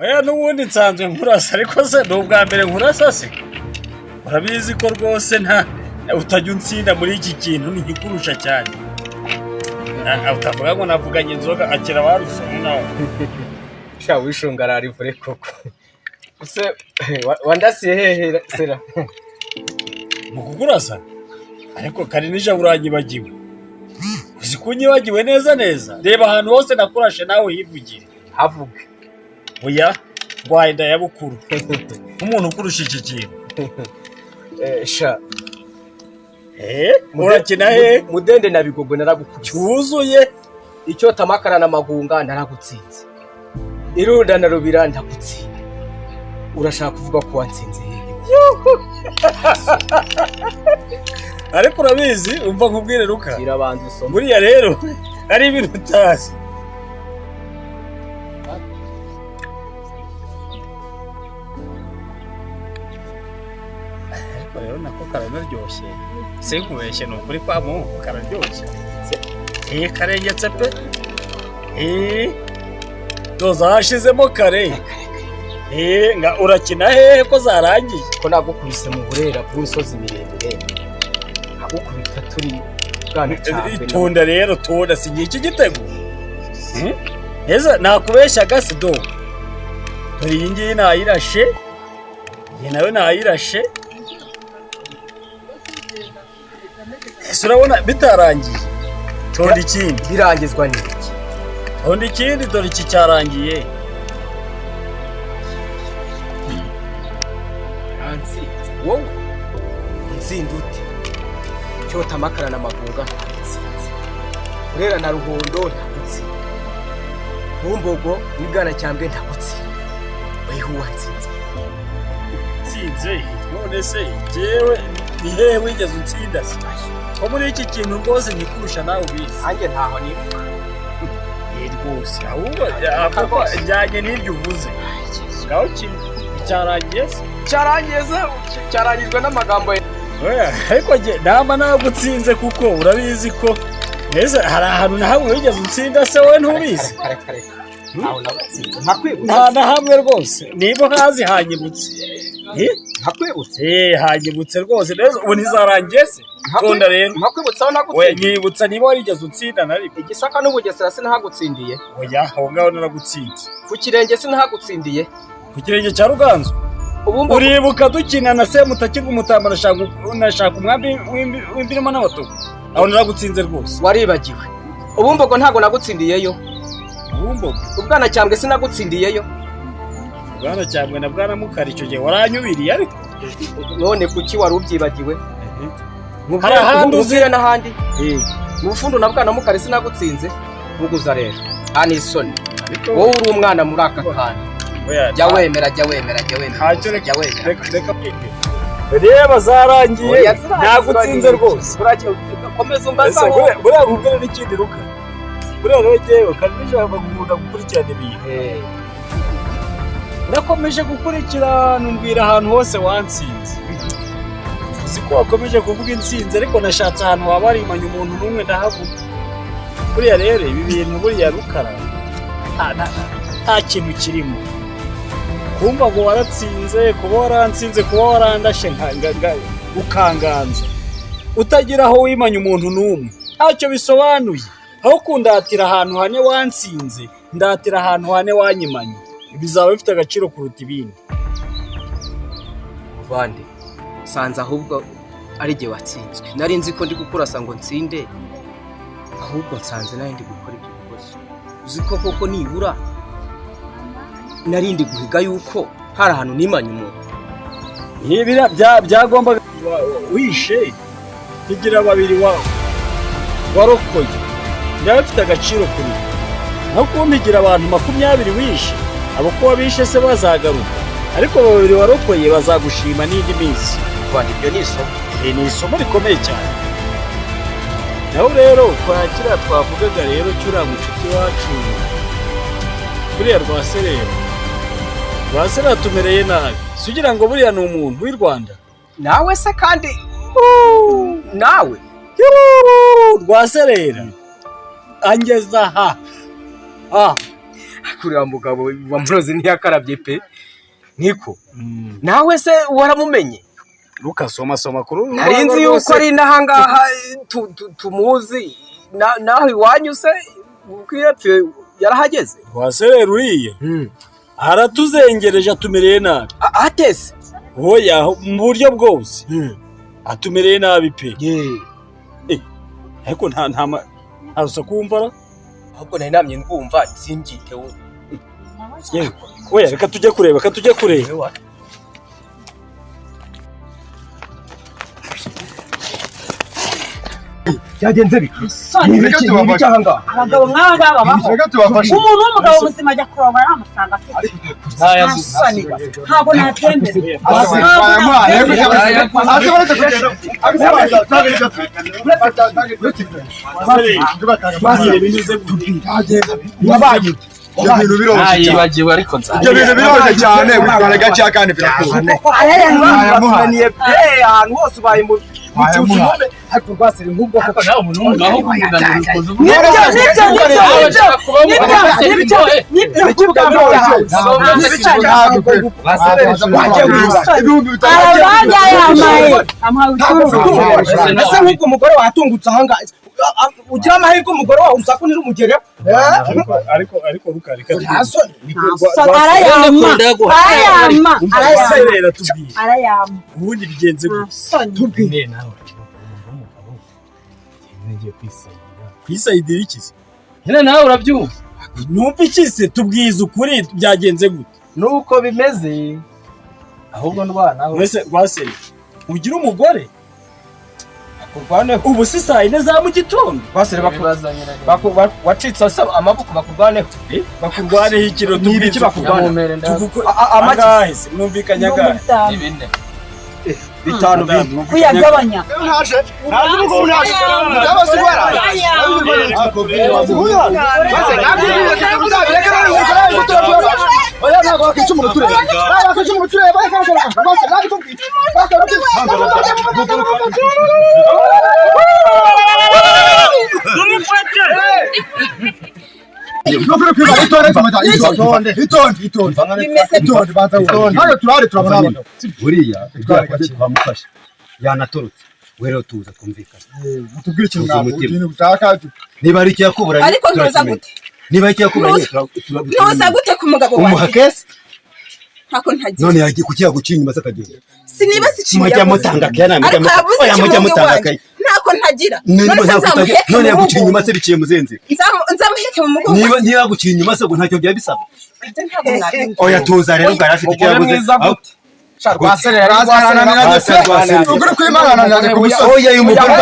oya n'ubundi nsanzwe nkurasa ariko se ni ubwa mbere nkurasa se urabizi ko rwose nta utajya unsinda muri iki kintu ntigikurusha cyane utavuga ngo navuganye inzoga akira warusomye nawe sha wishungarara ivure koko use wandasiye hehe sera mu kukurasa ariko kari nije uranyibagiwe uzi kunyibagiwe neza neza reba ahantu hose nakurashe nawe hivugire havuga oya ngwaye ndayabukuru umuntu ukurusha iki kintu sha urakina he mudende na bigogo naragukubise cyuzuye icyo tamakara na magunga naragutsinze irunda na rubira ndagutsinda urashaka kuvuga ko watsinze ariko urabizi umva nkubwire ruka irabanza usoma buriya rero ari ibintu utazi ariko rero nako karanaryoshye sinkubeshye ni ukuri kwa mungu kararyoshye karengetse pe doza hashizemo kare nga urakina hehe ko zarangiye ko nagukubise mu burera bw'imisozi miremire nagukubita turi bwana cyane itunda rero tunda singiye iki gitego neza nakubeshya gasi do dore iyi ngiyi nayirashe iyi nawe nayirashe ese urabona bitarangiye tonda ikindi birangizwa n'iki tonda ikindi dore iki cyarangiye wowe nzinda ute cyota amakara na magunga ntagutsinze urera na ruhondo ntagutsinze bumbogo n'ibwana cyambwe ntagutsinze weho watsinze nsinze none se jewe ni hehe wigeze utsinda se ko muri iki kintu rwose nyikurusha nawe ubizi nanjye ntaho nibuka rwose ahubwo njyanye n'iryo uvuze ngaho cyarangiye se cyarangizwe n'amagambo ariko namba nagutsinze kuko urabizi ko neza hari ahantu na hamwe wigeze utsinda se wowe ntubizi nta na hamwe rwose niba hazi hanyibutse hanyibutse rwose neza ubu ntizarangiye se tonda rero nyibutsa niba warigeze utsinda na rimwe igisaka n'ubugesera sinahagutsindiye oya aho ngaho naragutsinze ku kirenge sinahagutsindiye ku kirenge cya ruganzu uribuka dukina na semutakirwa umutamba nashaka umwambi w'imbirimo n'abatuku aho naragutsinze rwose waribagiwe ubumbogo ntago nagutsindiyeyo ubumbogo ubwana cyambwe sinagutsindiyeyo ubwana cyambwe na bwana mukari icyo gihe waranyubiriye ariko none kuki wari ubyibagiwe hari ahandi uzira n'ahandi mu bufundu na bwana mukari sinagutsinze ntuguza rero ani isoni wowe uri umwana muri aka kantu jya wemera reba zarangiye nagutsinze rwose komeza umbazaho buriya nkubwire n'ikindi ruka buriya rero jyewe kandi nijabo bakunda gukurikirana ibintu nakomeje gukurikirana umbwira ahantu hose wansinze uzi ko wakomeje kuvuga intsinzi ariko nashatse ahantu waba warimanye umuntu n'umwe ndahabona buriya rero ibi bintu buriya rukara nta kintu kirimo kumva ngo waratsinze kuba waransinze kuba warandashe ukanganza utagira aho wimanye umuntu n'umwe ntacyo bisobanuye aho kundatira ahantu hane wansinze ndatira ahantu hane wanyimanye bizaba bifite agaciro kuruta ibindi muvande sanze ahubwo ari jye watsinzwe nari nzi ko ndi gukurasa ngo nsinde ahubwo nsanze nari ndi gukora ibyo bibazo uzi ko koko nibura narindi guhiga yuko hari ahantu nimanye umuntu ibira byagomba wishe kigira babiri warokoye byaba bifite agaciro kuri naho kumpigira abantu 20 wishe abo kuba bishe se bazagaruka ariko babiri warokoye bazagushima n'indi minsi Rwanda ibyo ni isomo. ni isomo rikomeye cyane. Naho rero twakira twavugaga rero cyura mucuti wacu buriya Rwaserera tumereye nabi. Sugira ngo buriya ni umuntu w'i Rwanda. Nawe se kandi nawe Rwaserera angeza ha kuriya mugabo wa murozi ntiyakarabye pe niko nawe se waramumenye soma kuri nari nzi yuko ari nahangaha tumuzi naho iwanyu se kwiyepfe yarahageze. Rwaserera uriye aratuzengereje atumereye nabi atese oya mu buryo bwose atumereye nabi pe ariko nta rusa kumva ahubwo nari namye ndumva simbyite we oya reka tujye kureba byagenze bike abagabo nk'aba ngaba babaho umuntu w'umugabo muzima ajya kuroba n'amafaranga afite ntabwo natembera yibagiwe ariko ibyo bintu biroroshye cyane bitwara gake kandi birakuze ahantu hose ubaye mu ariko Rwaserera nk'ubwo koko nawe umuntu w'umugabo nk'ubwo umugore watungutse ahangaha ugira amahirwe umugore wawe usakunira umugere ariko rukareka arayama ubundi bigenze tubwire nawe ngiye kwisayidira ikize nyine nawe urabyumva numva ikize tubwiza ukuri byagenze gute nuko bimeze ahubwo ndwanawe wese Rwaserera ugira umugore bakurwaneho ubu si saa yine za mu gitondo Rwaserera wacitse amaboko bakurwaneho bakurwaneho ikiro n'ibiki bakurwaneho amagahe mwumvikanya gahe bitanu kuyagabanya buriya twamufasha yanatorotse rero tuza twumvikana mutubwire ikintu utaka niba ari cyakubura ariko ntuza gute niba cyakubura ntuza gute ku mugabo wawe umuhakese ntako ntagiye none yagiye kukiya gucinya maze akagenda siniba sicinye mujya mutanga kaya mujya mutanga kaya ntako ntagira none yagucinya inyuma se biciye muzenze nzamuheke mu mugongo niba yagucinya inyuma se ngo ntacyo byaba bisaba oya tuza rero bwa afite icyo yavuze Rwaserera ugura kwimana nane ku musozi oya uyu mugore